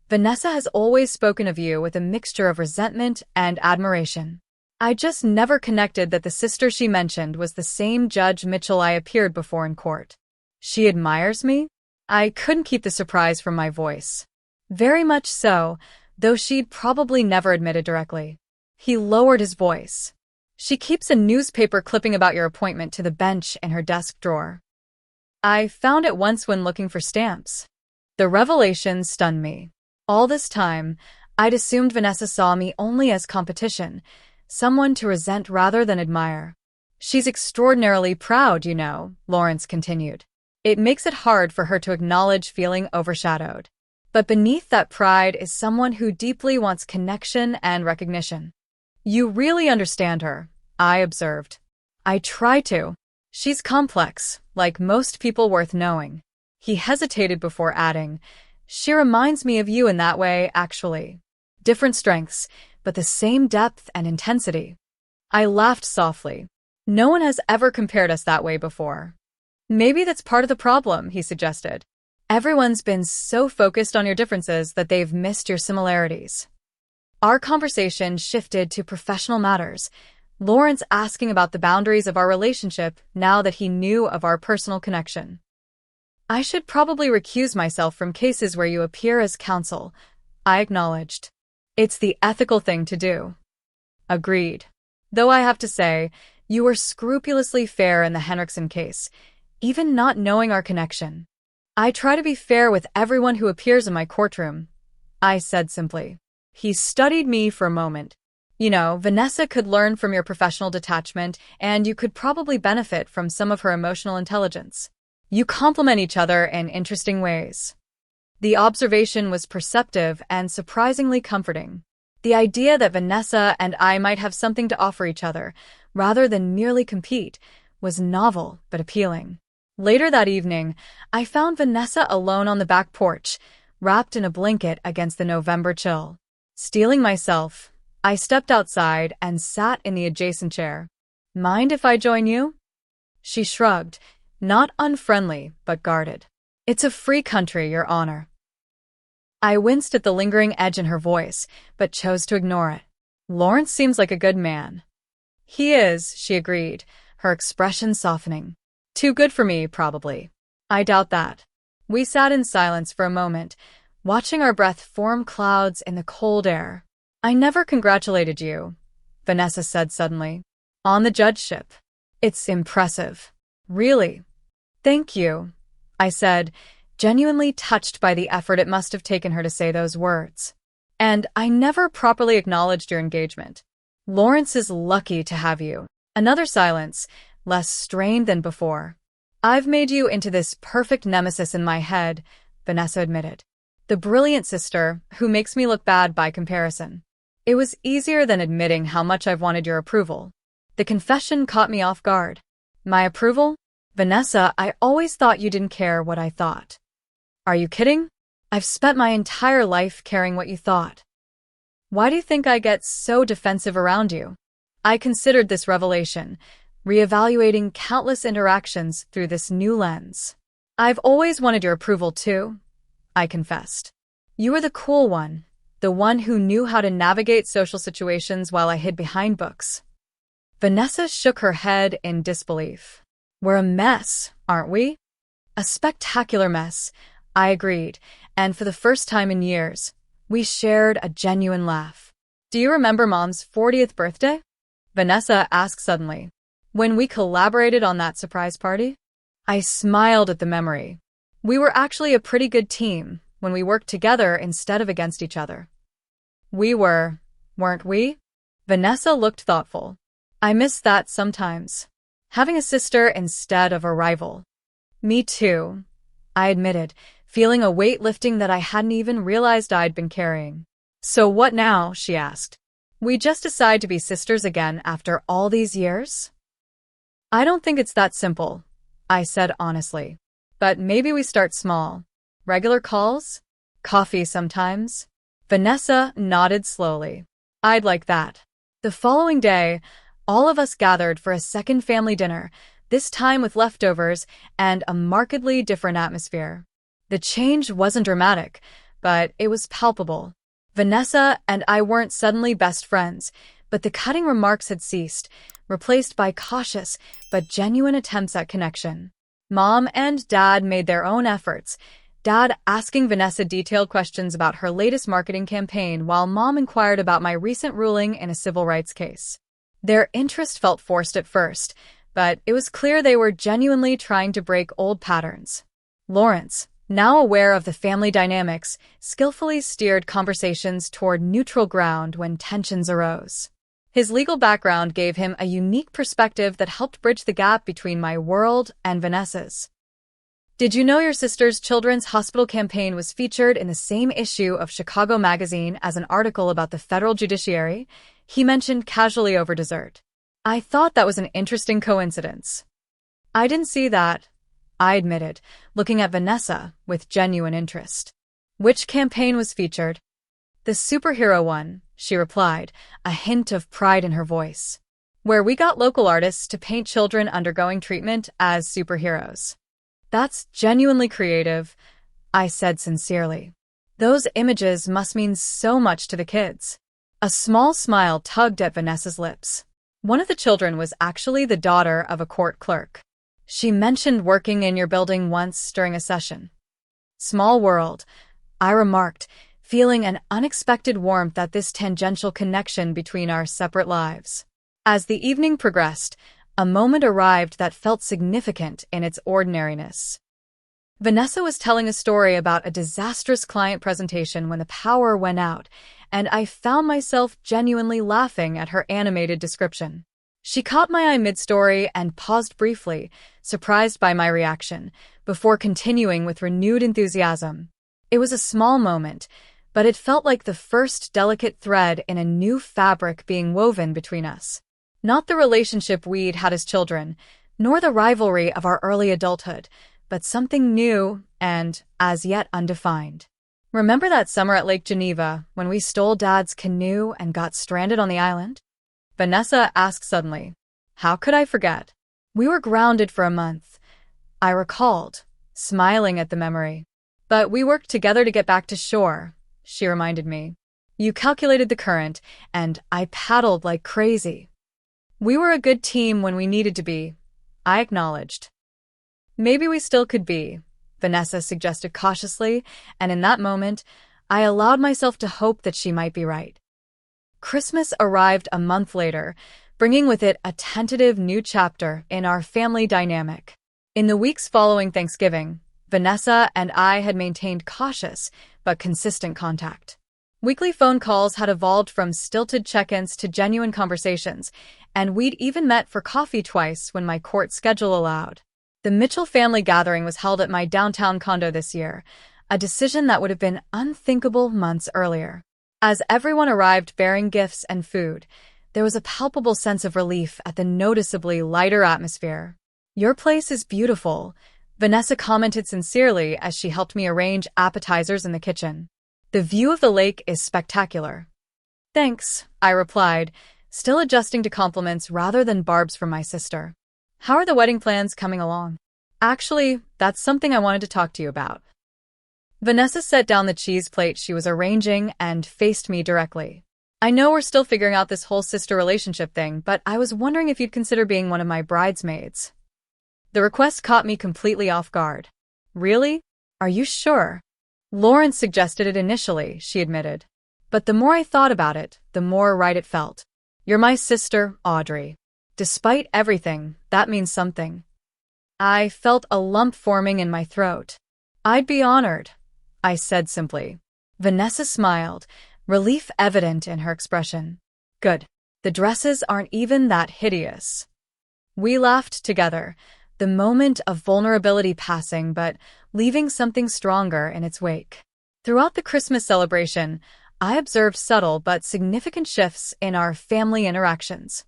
Vanessa has always spoken of you with a mixture of resentment and admiration. I just never connected that the sister she mentioned was the same Judge Mitchell I appeared before in court." "She admires me?" I couldn't keep the surprise from my voice. "Very much so, though she'd probably never admit it directly." He lowered his voice. "She keeps a newspaper clipping about your appointment to the bench in her desk drawer. I found it once when looking for stamps." The revelation stunned me. All this time, I'd assumed Vanessa saw me only as competition, someone to resent rather than admire. "She's extraordinarily proud, you know," Lawrence continued. "It makes it hard for her to acknowledge feeling overshadowed. But beneath that pride is someone who deeply wants connection and recognition." "You really understand her," I observed. "I try to. She's complex, like most people worth knowing." He hesitated before adding, "She reminds me of you in that way, actually. Different strengths, but the same depth and intensity." I laughed softly. "No one has ever compared us that way before." "Maybe that's part of the problem," he suggested. "Everyone's been so focused on your differences that they've missed your similarities." Our conversation shifted to professional matters, Lawrence asking about the boundaries of our relationship now that he knew of our personal connection. "I should probably recuse myself from cases where you appear as counsel," I acknowledged. "It's the ethical thing to do." "Agreed. Though I have to say, you were scrupulously fair in the Henriksen case, even not knowing our connection." "I try to be fair with everyone who appears in my courtroom," I said simply. He studied me for a moment. "You know, Vanessa could learn from your professional detachment, and you could probably benefit from some of her emotional intelligence. You complement each other in interesting ways." The observation was perceptive and surprisingly comforting. The idea that Vanessa and I might have something to offer each other, rather than merely compete, was novel but appealing. Later that evening, I found Vanessa alone on the back porch, wrapped in a blanket against the November chill. Steeling myself, I stepped outside and sat in the adjacent chair. "Mind if I join you?" She shrugged, not unfriendly, but guarded. "It's a free country, Your Honor." I winced at the lingering edge in her voice, but chose to ignore it. "Lawrence seems like a good man." "He is," she agreed, her expression softening. "Too good for me, probably." "I doubt that." We sat in silence for a moment, watching our breath form clouds in the cold air. "I never congratulated you," Vanessa said suddenly. "On the judgeship. It's impressive." "Really?" "Thank you," I said, genuinely touched by the effort it must have taken her to say those words. "And I never properly acknowledged your engagement. Lawrence is lucky to have you." Another silence, less strained than before. "I've made you into this perfect nemesis in my head," Vanessa admitted. "The brilliant sister who makes me look bad by comparison." It was easier than admitting how much I've wanted your approval. The confession caught me off guard. My approval? Vanessa, I always thought you didn't care what I thought. Are you kidding? I've spent my entire life caring what you thought. Why do you think I get so defensive around you? I considered this revelation, reevaluating countless interactions through this new lens. I've always wanted your approval too, I confessed. You were the cool one, the one who knew how to navigate social situations while I hid behind books. Vanessa shook her head in disbelief. We're a mess, aren't we? A spectacular mess, I agreed, and for the first time in years, we shared a genuine laugh. Do you remember Mom's 40th birthday? Vanessa asked suddenly. When we collaborated on that surprise party? I smiled at the memory. We were actually a pretty good team when we worked together instead of against each other. We were, weren't we? Vanessa looked thoughtful. I miss that sometimes. Having a sister instead of a rival. Me too, I admitted, feeling a weight lifting that I hadn't even realized I'd been carrying. So what now? She asked. We just decide to be sisters again after all these years? I don't think it's that simple, I said honestly. But maybe we start small. Regular calls? Coffee sometimes? Vanessa nodded slowly. I'd like that. The following day, all of us gathered for a second family dinner, this time with leftovers and a markedly different atmosphere. The change wasn't dramatic, but it was palpable. Vanessa and I weren't suddenly best friends, but the cutting remarks had ceased, replaced by cautious but genuine attempts at connection. Mom and Dad made their own efforts, Dad asking Vanessa detailed questions about her latest marketing campaign while Mom inquired about my recent ruling in a civil rights case. Their interest felt forced at first, but it was clear they were genuinely trying to break old patterns. Lawrence, now aware of the family dynamics, skillfully steered conversations toward neutral ground when tensions arose. His legal background gave him a unique perspective that helped bridge the gap between my world and Vanessa's. Did you know your sister's children's hospital campaign was featured in the same issue of Chicago Magazine as an article about the federal judiciary? He mentioned casually over dessert. I thought that was an interesting coincidence. I didn't see that, I admitted, looking at Vanessa with genuine interest. Which campaign was featured? The superhero one, she replied, a hint of pride in her voice. Where we got local artists to paint children undergoing treatment as superheroes. That's genuinely creative, I said sincerely. Those images must mean so much to the kids. A small smile tugged at Vanessa's lips. One of the children was actually the daughter of a court clerk. She mentioned working in your building once during a session. Small world, I remarked, feeling an unexpected warmth at this tangential connection between our separate lives. As the evening progressed, a moment arrived that felt significant in its ordinariness. Vanessa was telling a story about a disastrous client presentation when the power went out, and I found myself genuinely laughing at her animated description. She caught my eye mid-story and paused briefly, surprised by my reaction, before continuing with renewed enthusiasm. It was a small moment, but it felt like the first delicate thread in a new fabric being woven between us. Not the relationship we'd had as children, nor the rivalry of our early adulthood, but something new and as yet undefined. Remember that summer at Lake Geneva when we stole Dad's canoe and got stranded on the island? Vanessa asked suddenly. How could I forget? We were grounded for a month, I recalled, smiling at the memory. But we worked together to get back to shore, she reminded me. You calculated the current, and I paddled like crazy. We were a good team when we needed to be, I acknowledged. Maybe we still could be, Vanessa suggested cautiously, and in that moment, I allowed myself to hope that she might be right. Christmas arrived a month later, bringing with it a tentative new chapter in our family dynamic. In the weeks following Thanksgiving, Vanessa and I had maintained cautious but consistent contact. Weekly phone calls had evolved from stilted check-ins to genuine conversations, and we'd even met for coffee twice when my court schedule allowed. The Mitchell family gathering was held at my downtown condo this year, a decision that would have been unthinkable months earlier. As everyone arrived bearing gifts and food, there was a palpable sense of relief at the noticeably lighter atmosphere. "Your place is beautiful," Vanessa commented sincerely as she helped me arrange appetizers in the kitchen. "The view of the lake is spectacular." "Thanks," I replied, still adjusting to compliments rather than barbs from my sister. "How are the wedding plans coming along?" "Actually, that's something I wanted to talk to you about." Vanessa set down the cheese plate she was arranging and faced me directly. "I know we're still figuring out this whole sister relationship thing, but I was wondering if you'd consider being one of my bridesmaids." The request caught me completely off guard. "Really? Are you sure?" "Lawrence suggested it initially," she admitted. "But the more I thought about it, the more right it felt. You're my sister, Audrey. Despite everything, that means something." I felt a lump forming in my throat. "I'd be honored," I said simply. Vanessa smiled, relief evident in her expression. "Good. The dresses aren't even that hideous." We laughed together, the moment of vulnerability passing but leaving something stronger in its wake. Throughout the Christmas celebration, I observed subtle but significant shifts in our family interactions.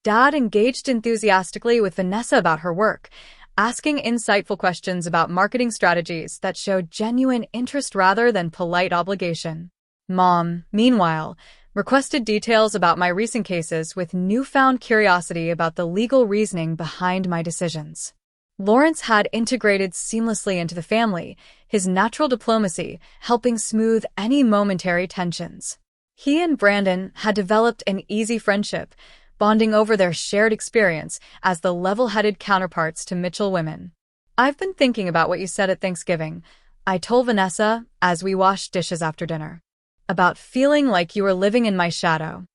Dad engaged enthusiastically with Vanessa about her work, asking insightful questions about marketing strategies that showed genuine interest rather than polite obligation. Mom, meanwhile, requested details about my recent cases with newfound curiosity about the legal reasoning behind my decisions. Lawrence had integrated seamlessly into the family, his natural diplomacy helping smooth any momentary tensions. He and Brandon had developed an easy friendship, bonding over their shared experience as the level-headed counterparts to Mitchell women. "I've been thinking about what you said at Thanksgiving," I told Vanessa as we washed dishes after dinner. "About feeling like you were living in my shadow."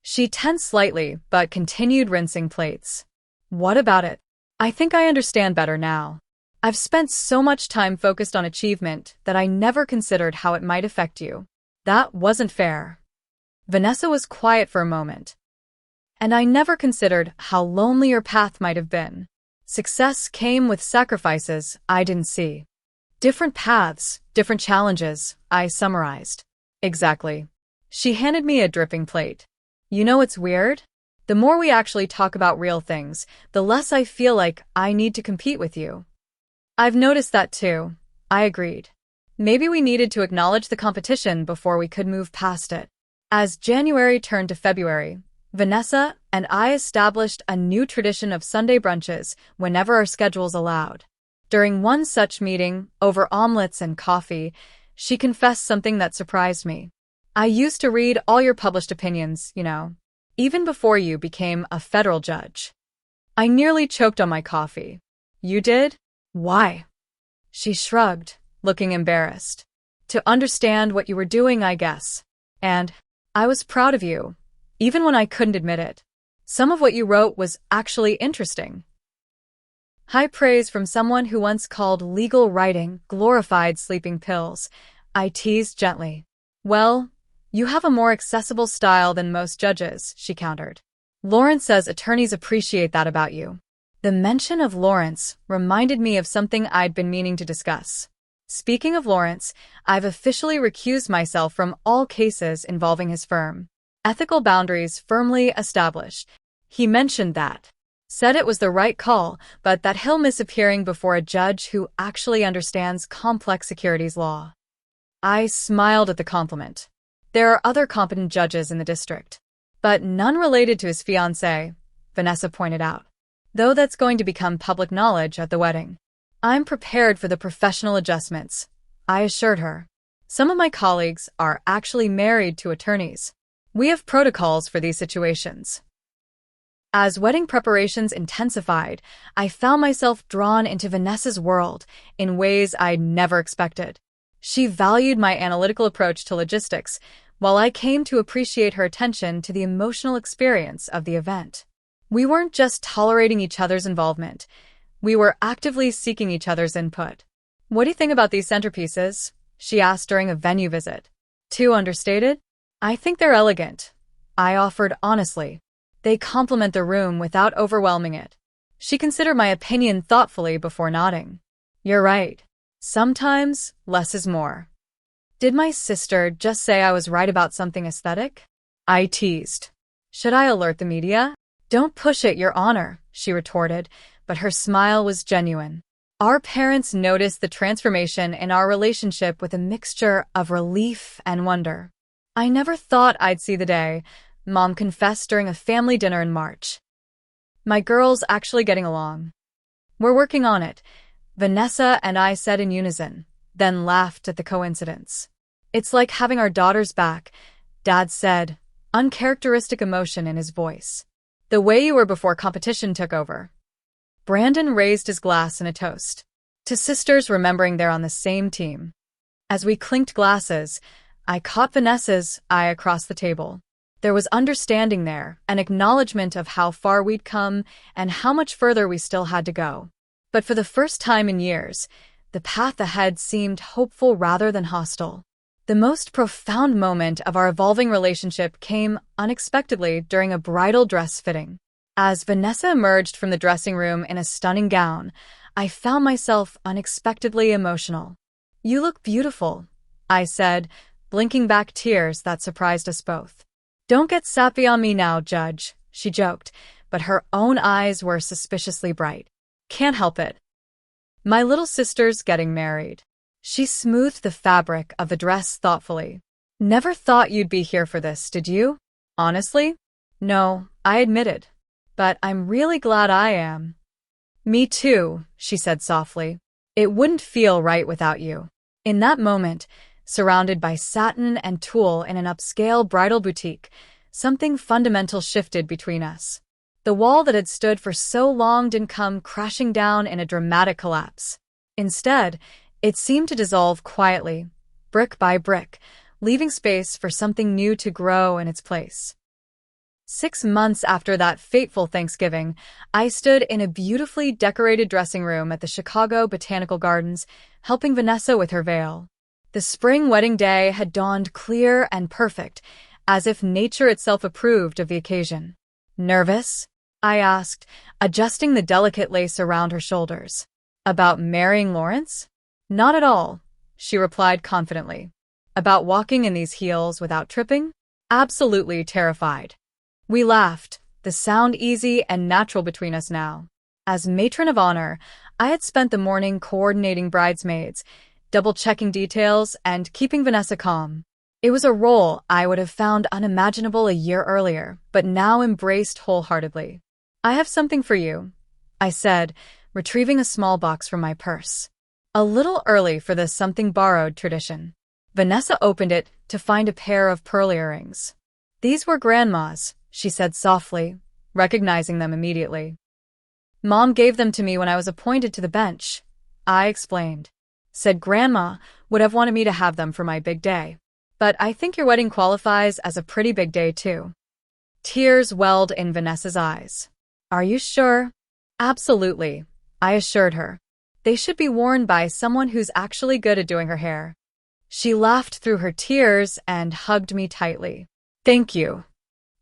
She tensed slightly, but continued rinsing plates. "What about it?" "I think I understand better now. I've spent so much time focused on achievement that I never considered how it might affect you." "That wasn't fair." Vanessa was quiet for a moment. "And I never considered how lonely your path might have been. Success came with sacrifices I didn't see." "Different paths, different challenges," I summarized. "Exactly." She handed me a dripping plate. "You know what's weird? The more we actually talk about real things, the less I feel like I need to compete with you." "I've noticed that too," I agreed. Maybe we needed to acknowledge the competition before we could move past it. As January turned to February, Vanessa and I established a new tradition of Sunday brunches whenever our schedules allowed. During one such meeting, over omelets and coffee, she confessed something that surprised me. "I used to read all your published opinions, even before you became a federal judge." I nearly choked on my coffee. "You did? Why?" She shrugged, looking embarrassed. "To understand what you were doing, I guess. And I was proud of you, even when I couldn't admit it. Some of what you wrote was actually interesting." High praise from someone who once called legal writing glorified sleeping pills. I teased gently. "Well, you have a more accessible style than most judges," she countered. "Lawrence says attorneys appreciate that about you." The mention of Lawrence reminded me of something I'd been meaning to discuss. Speaking of Lawrence, I've officially recused myself from all cases involving his firm. Ethical boundaries firmly established. He mentioned that. Said it was the right call, but that he'll miss appearing before a judge who actually understands complex securities law. I smiled at the compliment. There are other competent judges in the district, but none related to his fiancé, Vanessa pointed out. Though that's going to become public knowledge at the wedding. I'm prepared for the professional adjustments, I assured her. Some of my colleagues are actually married to attorneys. We have protocols for these situations. As wedding preparations intensified, I found myself drawn into Vanessa's world in ways I'd never expected. She valued my analytical approach to logistics, while I came to appreciate her attention to the emotional experience of the event. We weren't just tolerating each other's involvement. We were actively seeking each other's input. "What do you think about these centerpieces?" she asked during a venue visit. "Too understated?" "I think they're elegant," I offered honestly. "They complement the room without overwhelming it." She considered my opinion thoughtfully before nodding. "You're right. Sometimes, less is more." Did my sister just say I was right about something aesthetic? I teased. Should I alert the media? Don't push it, Your Honor, she retorted, but her smile was genuine. Our parents noticed the transformation in our relationship with a mixture of relief and wonder. I never thought I'd see the day, Mom confessed during a family dinner in March. My girls actually getting along. We're working on it, Vanessa and I said in unison, then laughed at the coincidence. It's like having our daughters back, Dad said, uncharacteristic emotion in his voice. The way you were before competition took over. Brandon raised his glass in a toast. To sisters remembering they're on the same team. As we clinked glasses, I caught Vanessa's eye across the table. There was understanding there, an acknowledgement of how far we'd come and how much further we still had to go. But for the first time in years, the path ahead seemed hopeful rather than hostile. The most profound moment of our evolving relationship came unexpectedly during a bridal dress fitting. As Vanessa emerged from the dressing room in a stunning gown, I found myself unexpectedly emotional. You look beautiful, I said, blinking back tears that surprised us both. Don't get sappy on me now, Judge, she joked, but her own eyes were suspiciously bright. Can't help it. My little sister's getting married. She smoothed the fabric of the dress thoughtfully. Never thought you'd be here for this, did you? Honestly? No, I admitted. But I'm really glad I am. Me too, she said softly. It wouldn't feel right without you. In that moment, surrounded by satin and tulle in an upscale bridal boutique, something fundamental shifted between us. The wall that had stood for so long didn't come crashing down in a dramatic collapse. Instead, it seemed to dissolve quietly, brick by brick, leaving space for something new to grow in its place. 6 months after that fateful Thanksgiving, I stood in a beautifully decorated dressing room at the Chicago Botanical Gardens, helping Vanessa with her veil. The spring wedding day had dawned clear and perfect, as if nature itself approved of the occasion. Nervous? I asked, adjusting the delicate lace around her shoulders. About marrying Lawrence? Not at all, she replied confidently. About walking in these heels without tripping? Absolutely terrified. We laughed, the sound easy and natural between us now. As matron of honor, I had spent the morning coordinating bridesmaids, double-checking details, and keeping Vanessa calm. It was a role I would have found unimaginable a year earlier, but now embraced wholeheartedly. I have something for you, I said, retrieving a small box from my purse. A little early for the something borrowed tradition. Vanessa opened it to find a pair of pearl earrings. These were Grandma's, she said softly, recognizing them immediately. Mom gave them to me when I was appointed to the bench, I explained. Said Grandma would have wanted me to have them for my big day. But I think your wedding qualifies as a pretty big day too. Tears welled in Vanessa's eyes. Are you sure? Absolutely, I assured her. They should be worn by someone who's actually good at doing her hair. She laughed through her tears and hugged me tightly. Thank you.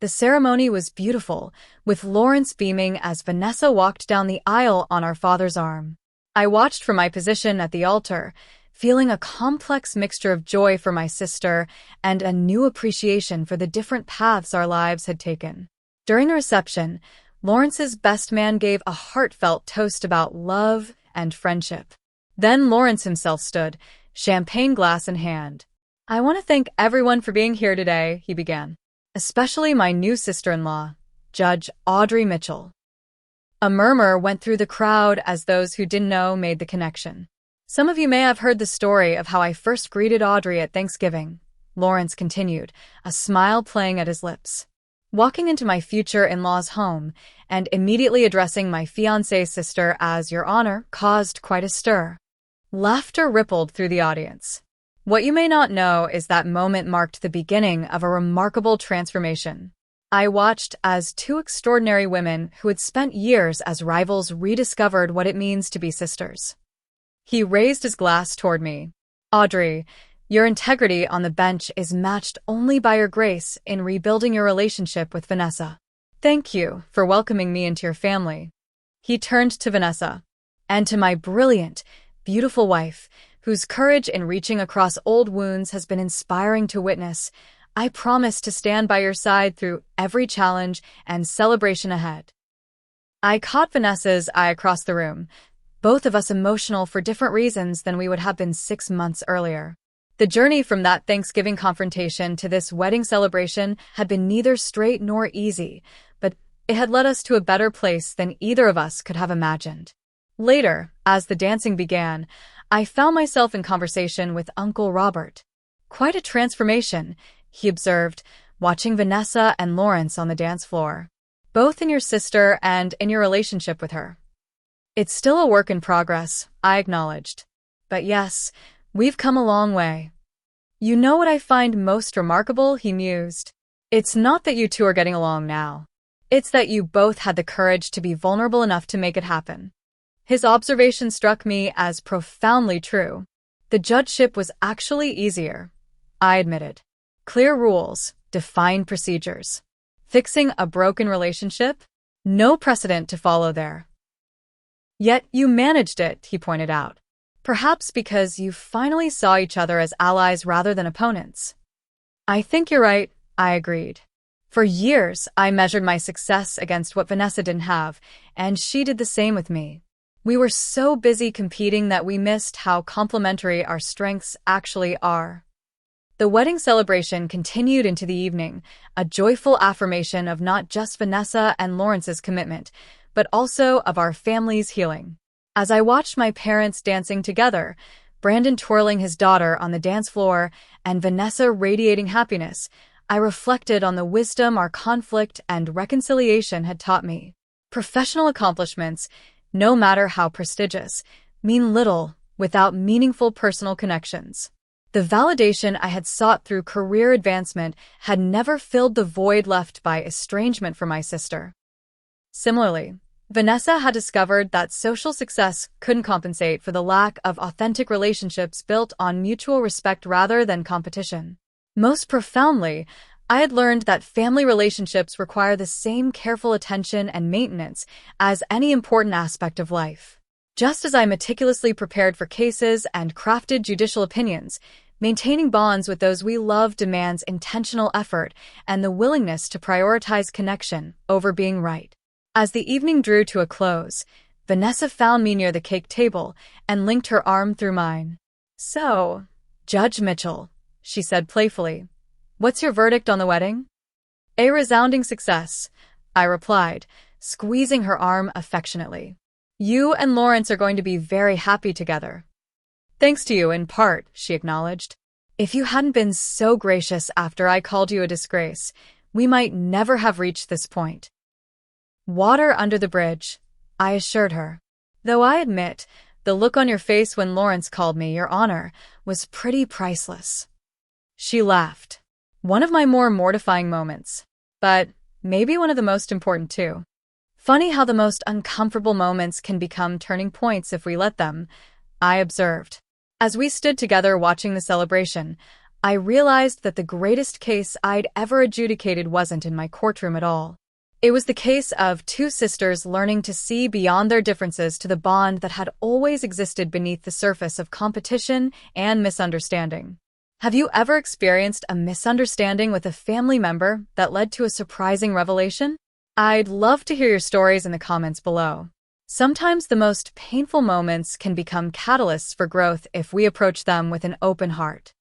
The ceremony was beautiful, with Lawrence beaming as Vanessa walked down the aisle on our father's arm. I watched from my position at the altar, feeling a complex mixture of joy for my sister and a new appreciation for the different paths our lives had taken. During the reception, Lawrence's best man gave a heartfelt toast about love and friendship. Then Lawrence himself stood, champagne glass in hand. I want to thank everyone for being here today, he began. Especially my new sister-in-law, Judge Audrey Mitchell. A murmur went through the crowd as those who didn't know made the connection. Some of you may have heard the story of how I first greeted Audrey at Thanksgiving, Lawrence continued, a smile playing at his lips. Walking into my future in-law's home and immediately addressing my fiancé's sister as Your Honor caused quite a stir. Laughter rippled through the audience. What you may not know is that moment marked the beginning of a remarkable transformation. I watched as two extraordinary women who had spent years as rivals rediscovered what it means to be sisters. He raised his glass toward me. Audrey, your integrity on the bench is matched only by your grace in rebuilding your relationship with Vanessa. Thank you for welcoming me into your family. He turned to Vanessa. And to my brilliant, beautiful wife, whose courage in reaching across old wounds has been inspiring to witness. I promise to stand by your side through every challenge and celebration ahead." I caught Vanessa's eye across the room, both of us emotional for different reasons than we would have been 6 months earlier. The journey from that Thanksgiving confrontation to this wedding celebration had been neither straight nor easy, but it had led us to a better place than either of us could have imagined. Later, as the dancing began, I found myself in conversation with Uncle Robert. "Quite a transformation," he observed, watching Vanessa and Lawrence on the dance floor. "Both in your sister and in your relationship with her." "It's still a work in progress," I acknowledged. "But yes, we've come a long way." "You know what I find most remarkable?" he mused. "It's not that you two are getting along now. It's that you both had the courage to be vulnerable enough to make it happen." His observation struck me as profoundly true. The judgeship was actually easier, I admitted. Clear rules, defined procedures. Fixing a broken relationship? No precedent to follow there. "Yet you managed it," he pointed out. "Perhaps because you finally saw each other as allies rather than opponents." "I think you're right," I agreed. For years, I measured my success against what Vanessa didn't have, and she did the same with me. We were so busy competing that we missed how complementary our strengths actually are. The wedding celebration continued into the evening, a joyful affirmation of not just Vanessa and Lawrence's commitment, but also of our family's healing. As I watched my parents dancing together, Brandon twirling his daughter on the dance floor and Vanessa radiating happiness, I reflected on the wisdom our conflict and reconciliation had taught me. Professional accomplishments, no matter how prestigious, mean little without meaningful personal connections. The validation I had sought through career advancement had never filled the void left by estrangement from my sister. Similarly, Vanessa had discovered that social success couldn't compensate for the lack of authentic relationships built on mutual respect rather than competition. Most profoundly, I had learned that family relationships require the same careful attention and maintenance as any important aspect of life. Just as I meticulously prepared for cases and crafted judicial opinions, maintaining bonds with those we love demands intentional effort and the willingness to prioritize connection over being right. As the evening drew to a close, Vanessa found me near the cake table and linked her arm through mine. "So, Judge Mitchell," she said playfully, "what's your verdict on the wedding?" "A resounding success," I replied, squeezing her arm affectionately. "You and Lawrence are going to be very happy together." "Thanks to you, in part," she acknowledged. "If you hadn't been so gracious after I called you a disgrace, we might never have reached this point." "Water under the bridge," I assured her. "Though I admit, the look on your face when Lawrence called me your honor was pretty priceless." She laughed. "One of my more mortifying moments, but maybe one of the most important too." "Funny how the most uncomfortable moments can become turning points if we let them," I observed. As we stood together watching the celebration, I realized that the greatest case I'd ever adjudicated wasn't in my courtroom at all. It was the case of two sisters learning to see beyond their differences to the bond that had always existed beneath the surface of competition and misunderstanding. Have you ever experienced a misunderstanding with a family member that led to a surprising revelation? I'd love to hear your stories in the comments below. Sometimes the most painful moments can become catalysts for growth if we approach them with an open heart.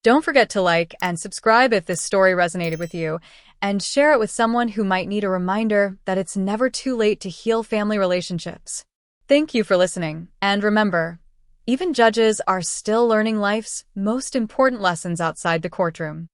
Don't forget to like and subscribe if this story resonated with you, and share it with someone who might need a reminder that it's never too late to heal family relationships. Thank you for listening, and remember, even judges are still learning life's most important lessons outside the courtroom.